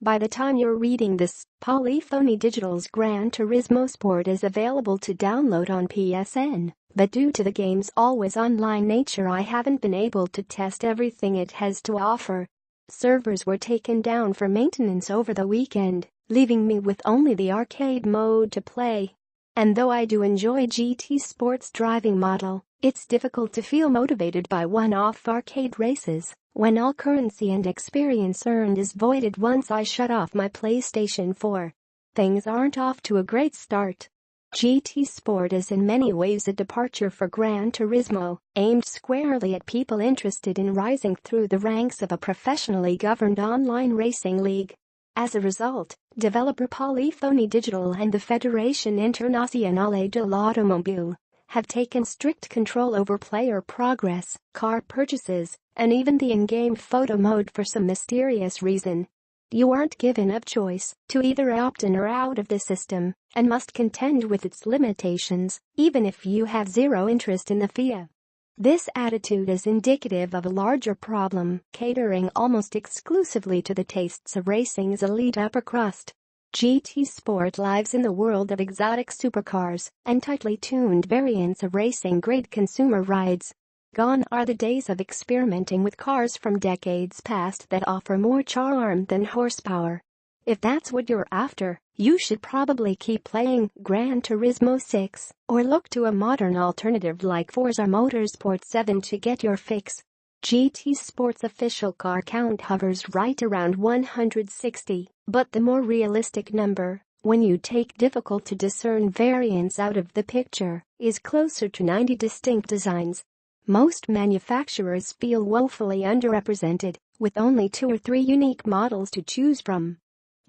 By the time you're reading this, Polyphony Digital's Gran Turismo Sport is available to download on PSN, but due to the game's always online nature I haven't been able to test everything it has to offer. Servers were taken down for maintenance over the weekend, leaving me with only the arcade mode to play. And though I do enjoy GT Sport's driving model, it's difficult to feel motivated by one-off arcade races when all currency and experience earned is voided once I shut off my PlayStation 4. Things aren't off to a great start. GT Sport is in many ways a departure for Gran Turismo, aimed squarely at people interested in rising through the ranks of a professionally governed online racing league. As a result, developer Polyphony Digital and the Federación Internacional del Automóvil have taken strict control over player progress, car purchases, and even the in-game photo mode for some mysterious reason. You aren't given a choice to either opt in or out of the system and must contend with its limitations, even if you have zero interest in the FIA. This attitude is indicative of a larger problem, catering almost exclusively to the tastes of racing's elite upper crust. GT Sport lives in the world of exotic supercars and tightly tuned variants of racing-grade consumer rides. Gone are the days of experimenting with cars from decades past that offer more charm than horsepower. If that's what you're after, you should probably keep playing Gran Turismo 6 or look to a modern alternative like Forza Motorsport 7 to get your fix. GT Sport's official car count hovers right around 160, but the more realistic number, when you take difficult-to-discern variants out of the picture, is closer to 90 distinct designs. Most manufacturers feel woefully underrepresented, with only 2 or 3 unique models to choose from.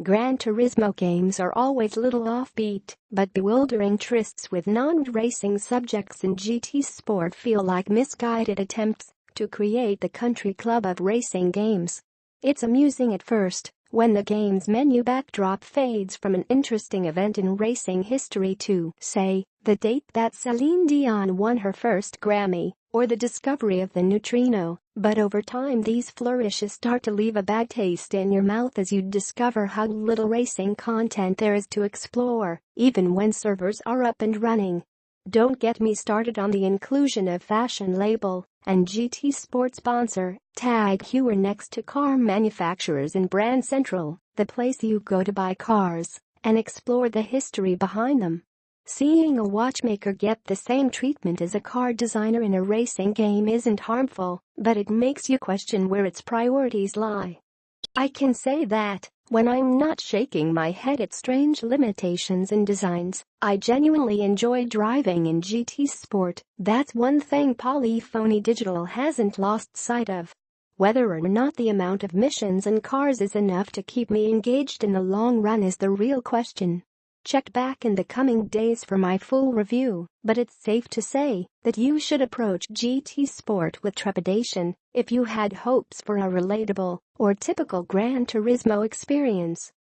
Gran Turismo games are always little offbeat, but bewildering trysts with non-racing subjects in GT Sport feel like misguided attempts to create the country club of racing games. It's amusing at first, when the game's menu backdrop fades from an interesting event in racing history to, say, the date that Celine Dion won her first Grammy, or the discovery of the neutrino, but over time these flourishes start to leave a bad taste in your mouth as you discover how little racing content there is to explore, even when servers are up and running. Don't get me started on the inclusion of fashion label and GT Sport sponsor Tag Heuer next to car manufacturers in Brand Central, the place you go to buy cars and explore the history behind them. Seeing a watchmaker get the same treatment as a car designer in a racing game isn't harmful, but it makes you question where its priorities lie. I can say that, when I'm not shaking my head at strange limitations in designs, I genuinely enjoy driving in GT Sport. That's one thing Polyphony Digital hasn't lost sight of. Whether or not the amount of missions and cars is enough to keep me engaged in the long run is the real question. Check back in the coming days for my full review, but it's safe to say that you should approach GT Sport with trepidation if you had hopes for a relatable or typical Gran Turismo experience.